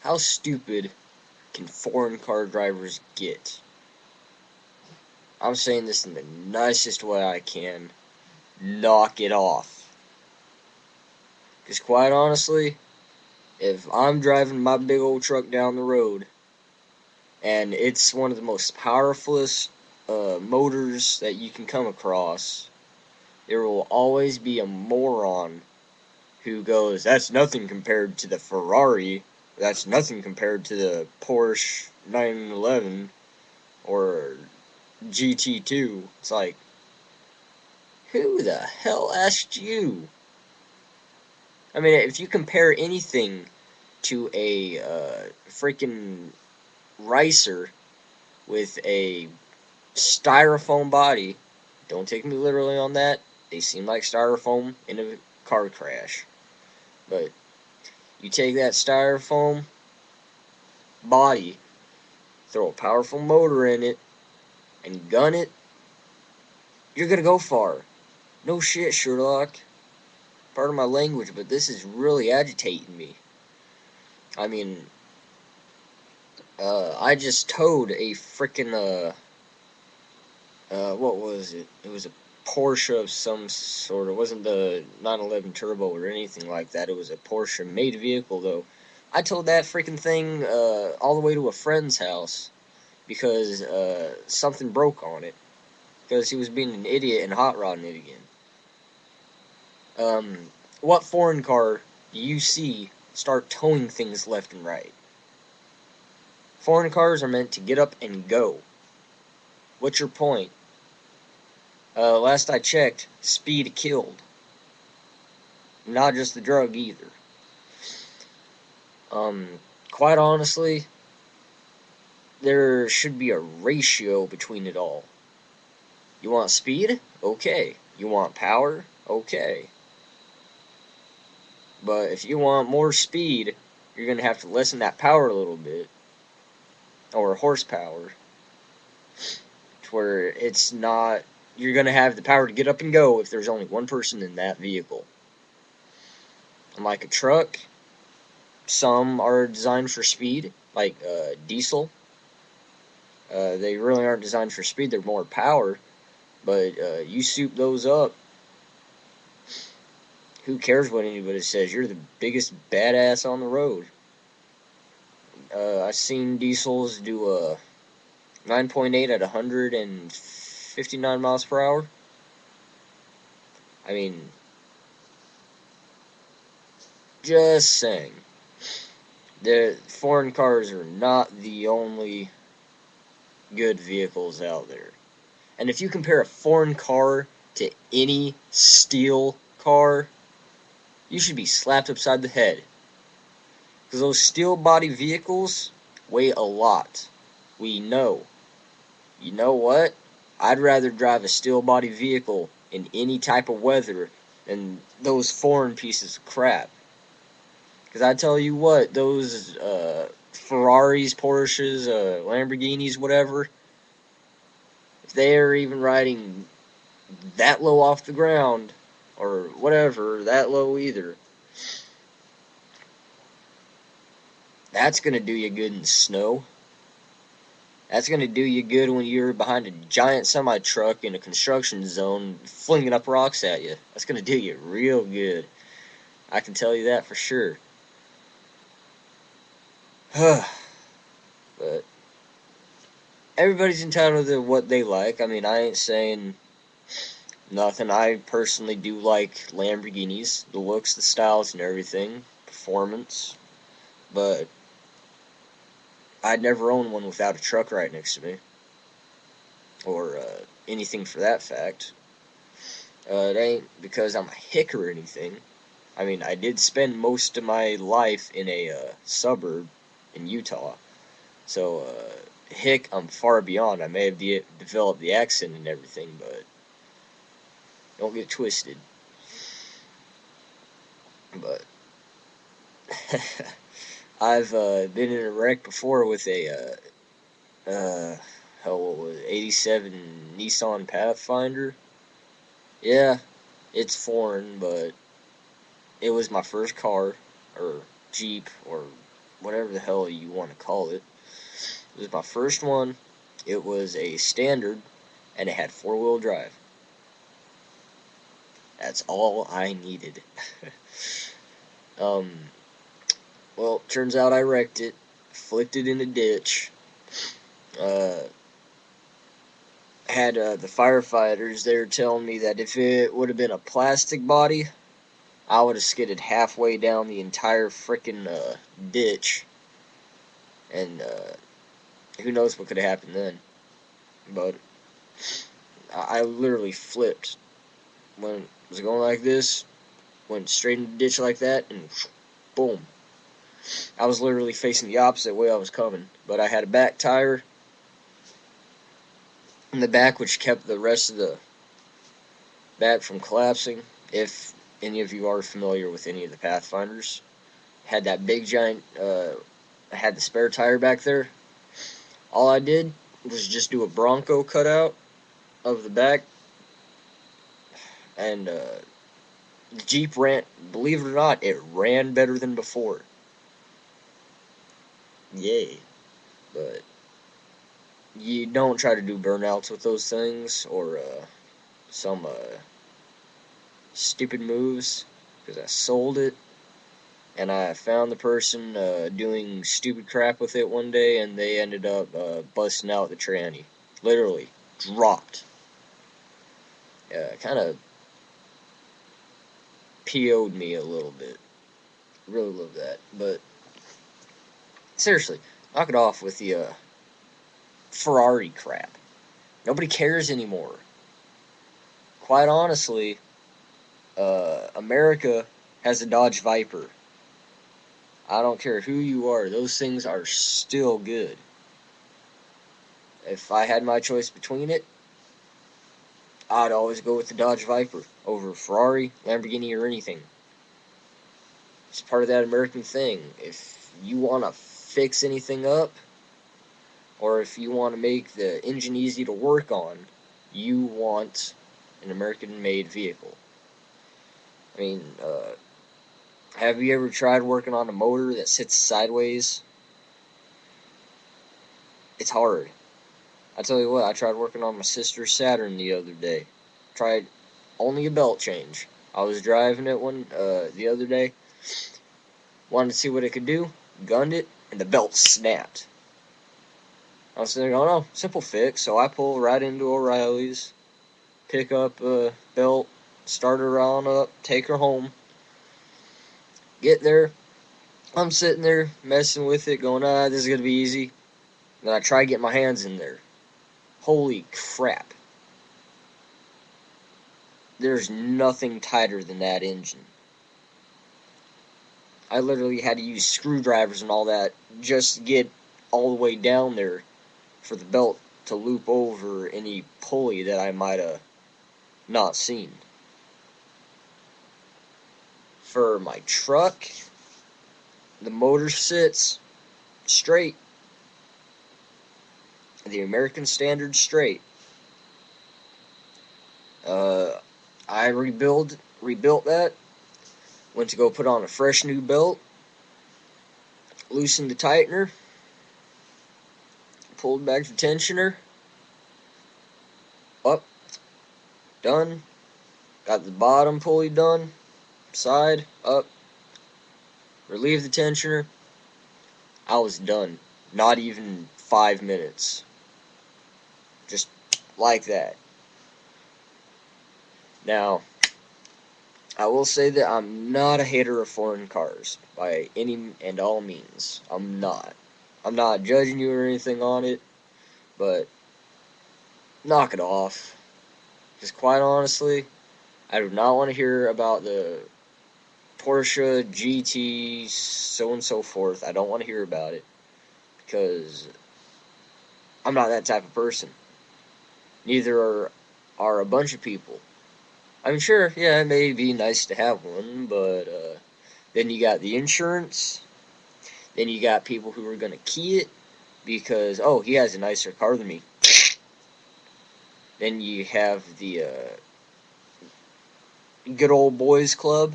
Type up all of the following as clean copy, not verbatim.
How stupid can foreign car drivers get? I'm saying this in the nicest way I can. Knock it off. Because quite honestly, if I'm driving my big old truck down the road and it's one of the most powerfulest motors that you can come across, there will always be a moron who goes, "That's nothing compared to the Ferrari. That's nothing compared to the Porsche 911 or GT2." It's like, who the hell asked you? I mean, if you compare anything to a freaking ricer with a styrofoam body, don't take me literally on that. They seem like styrofoam in a car crash. But you take that styrofoam body, throw a powerful motor in it, and gun it, you're gonna go far. No shit, Sherlock. Pardon my language, but this is really agitating me. I mean, I just towed a freaking what was it? It was a Porsche of some sort. It wasn't the 911 Turbo or anything like that. It was a Porsche made vehicle, though. I towed that freaking thing all the way to a friend's house because something broke on it. Because he was being an idiot and hot rodding it again. What foreign car do you see start towing things left and right? Foreign cars are meant to get up and go. What's your point? Last I checked, speed killed. Not just the drug either. Quite honestly, there should be a ratio between it all. You want speed? Okay. You want power? Okay. But if you want more speed, you're going to have to lessen that power a little bit. Or horsepower. To where it's not... You're going to have the power to get up and go if there's only one person in that vehicle. Unlike a truck, some are designed for speed, like diesel. They really aren't designed for speed, they're more power. But you soup those up, who cares what anybody says? You're the biggest badass on the road. I've seen diesels do a 9.8 at 159 miles per hour. I mean, just saying. The foreign cars are not the only good vehicles out there. And if you compare a foreign car to any steel car, you should be slapped upside the head. Because those steel body vehicles weigh a lot. We know. You know what? I'd rather drive a steel body vehicle in any type of weather than those foreign pieces of crap. Because I tell you what, those Ferraris, Porsches, Lamborghinis, whatever, if they are even riding that low off the ground, or whatever, that low either, that's going to do you good in the snow. That's going to do you good when you're behind a giant semi-truck in a construction zone flinging up rocks at you. That's going to do you real good. I can tell you that for sure. But everybody's entitled to what they like. I mean, I ain't saying nothing. I personally do like Lamborghinis. The looks, the styles, and everything. Performance. But I'd never own one without a truck right next to me. Or anything for that fact. It ain't because I'm a hick or anything. I mean, I did spend most of my life in a suburb in Utah. So, hick, I'm far beyond. I may have developed the accent and everything, but don't get twisted. But I've been in a wreck before with a what was it, 87 Nissan Pathfinder. Yeah, it's foreign, but it was my first car, or Jeep, or whatever the hell you want to call it. It was my first one. It was a standard, and it had 4-wheel drive. That's all I needed. um, well, turns out I wrecked it, flicked it in a ditch. Had the firefighters there telling me that if it would have been a plastic body, I would have skidded halfway down the entire frickin' ditch, and who knows what could have happened then. But I literally flipped when it was going like this, went straight in the ditch like that, and boom. I was literally facing the opposite way I was coming, but I had a back tire in the back, which kept the rest of the back from collapsing. If any of you are familiar with any of the Pathfinders, had that big giant, I had the spare tire back there. All I did was just do a Bronco cutout of the back, and the Jeep Rant, believe it or not, it ran better than before. Yay. But you don't try to do burnouts with those things, or some stupid moves, because I sold it, and I found the person doing stupid crap with it one day, and they ended up busting out the tranny. Literally, dropped. Kind of PO'd me a little bit. Really love that. But, seriously, knock it off with the Ferrari crap. Nobody cares anymore. Quite honestly, America has a Dodge Viper. I don't care who you are, those things are still good. If I had my choice between it, I'd always go with the Dodge Viper over Ferrari, Lamborghini, or anything. It's part of that American thing. If you want to fix anything up, or if you want to make the engine easy to work on, you want an American-made vehicle. I mean, have you ever tried working on a motor that sits sideways? It's hard. I tell you what, I tried working on my sister's Saturn the other day. Tried only a belt change. I was driving it the other day. Wanted to see what it could do. Gunned it, and the belt snapped. I was thinking, oh no, simple fix. So I pull right into O'Reilly's, pick up a belt, start her on up, take her home. Get there. I'm sitting there messing with it, going, this is going to be easy. Then I try to get my hands in there. Holy crap. There's nothing tighter than that engine. I literally had to use screwdrivers and all that just to get all the way down there for the belt to loop over any pulley that I might have not seen. For my truck, the motor sits straight. The American Standard straight. I rebuilt that. Went to go put on a fresh new belt. Loosened the tightener. Pulled back the tensioner. Up. Done. Got the bottom pulley done. Side. Up. Relieved the tensioner. I was done. Not even 5 minutes. Just like that. Now, I will say that I'm not a hater of foreign cars by any and all means. I'm not. I'm not judging you or anything on it, but knock it off. Because quite honestly, I do not want to hear about the Porsche GT so and so forth. I don't want to hear about it because I'm not that type of person. Neither are a bunch of people. I mean, sure, yeah, it may be nice to have one, but then you got the insurance. Then you got people who are going to key it because, oh, he has a nicer car than me. Then you have the good old boys club.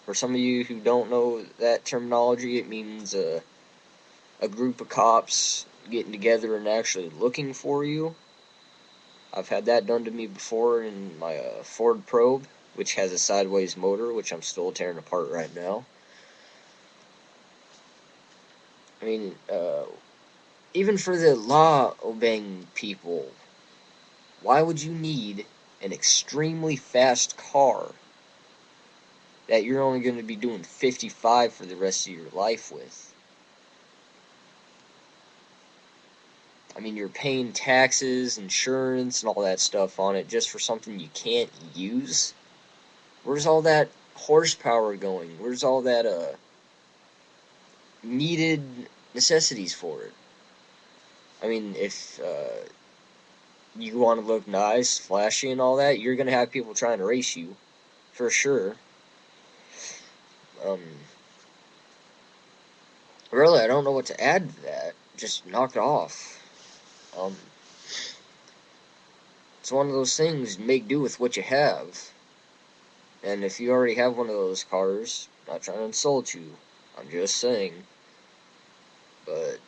For some of you who don't know that terminology, it means a group of cops getting together and actually looking for you. I've had that done to me before in my Ford Probe, which has a sideways motor, which I'm still tearing apart right now. I mean, even for the law-obeying people, why would you need an extremely fast car that you're only going to be doing 55 for the rest of your life with? I mean, you're paying taxes, insurance, and all that stuff on it just for something you can't use. Where's all that horsepower going? Where's all that needed necessities for it? I mean, if you want to look nice, flashy, and all that, you're going to have people trying to race you, for sure. Really, I don't know what to add to that. Just knock it off. It's one of those things, make do with what you have. And if you already have one of those cars, I'm not trying to insult you, I'm just saying, but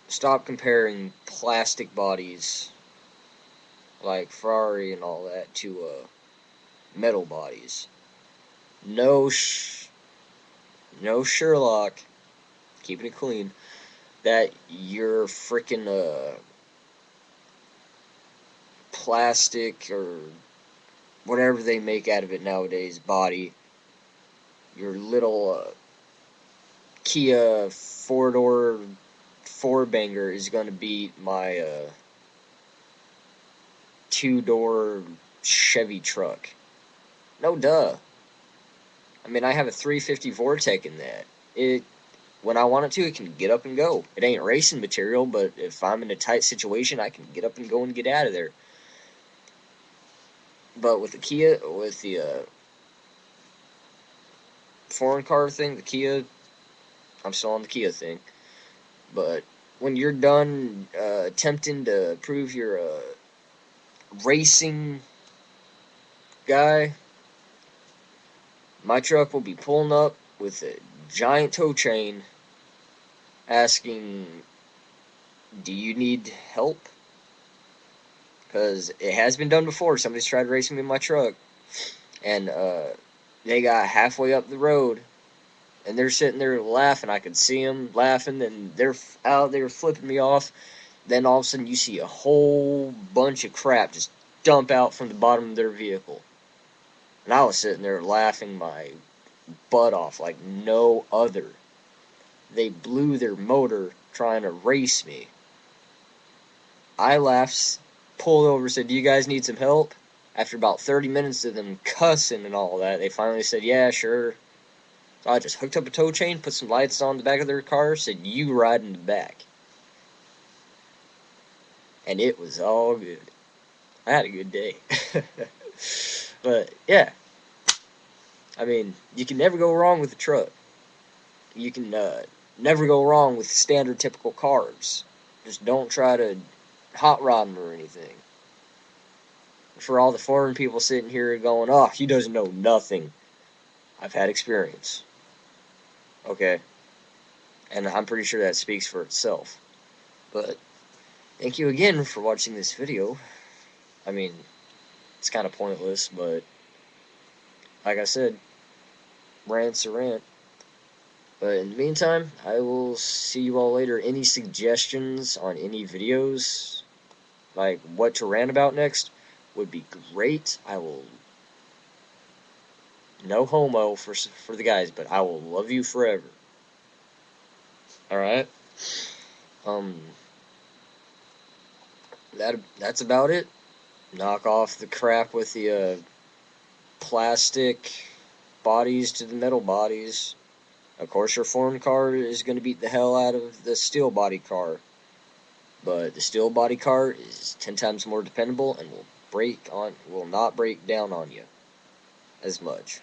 stop comparing plastic bodies like Ferrari and all that to metal bodies. No Sherlock, keeping it clean, that your freaking plastic or whatever they make out of it nowadays body, your little Kia 4-door 4-banger is going to beat my 2-door Chevy truck. No duh. I mean, I have a 350 Vortec in that. When I want it to, it can get up and go. It ain't racing material, but if I'm in a tight situation, I can get up and go and get out of there. But with the Kia, with the foreign car thing, the Kia, I'm still on the Kia thing. But when you're done attempting to prove you're a racing guy, my truck will be pulling up with a giant tow chain asking, do you need help? Because it has been done before. Somebody's tried racing me in my truck, and they got halfway up the road, and they're sitting there laughing. I could see them laughing, and they're out there flipping me off. Then all of a sudden, you see a whole bunch of crap just dump out from the bottom of their vehicle. And I was sitting there laughing my butt off like no other. They blew their motor trying to race me. I laughed, pulled over, said, do you guys need some help? After about 30 minutes of them cussing and all that, they finally said, yeah, sure. So I just hooked up a tow chain, put some lights on the back of their car, said, you ride in the back. And it was all good. I had a good day. But, yeah. I mean, you can never go wrong with a truck. You can never go wrong with standard typical cars. Just don't try to hot rod them or anything. For all the foreign people sitting here going, oh, he doesn't know nothing. I've had experience. Okay? And I'm pretty sure that speaks for itself. But thank you again for watching this video. I mean, it's kind of pointless, but like I said, rant's a rant. But in the meantime, I will see you all later. Any suggestions on any videos, like what to rant about next, would be great. I will, no homo for the guys, but I will love you forever. Alright? That's about it. Knock off the crap with the plastic bodies to the metal bodies. Of course, your foreign car is going to beat the hell out of the steel body car. But the steel body car is 10 times more dependable and will not break down on you as much.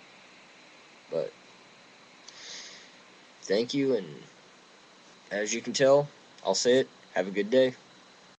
But thank you, and as you can tell, I'll say it, have a good day.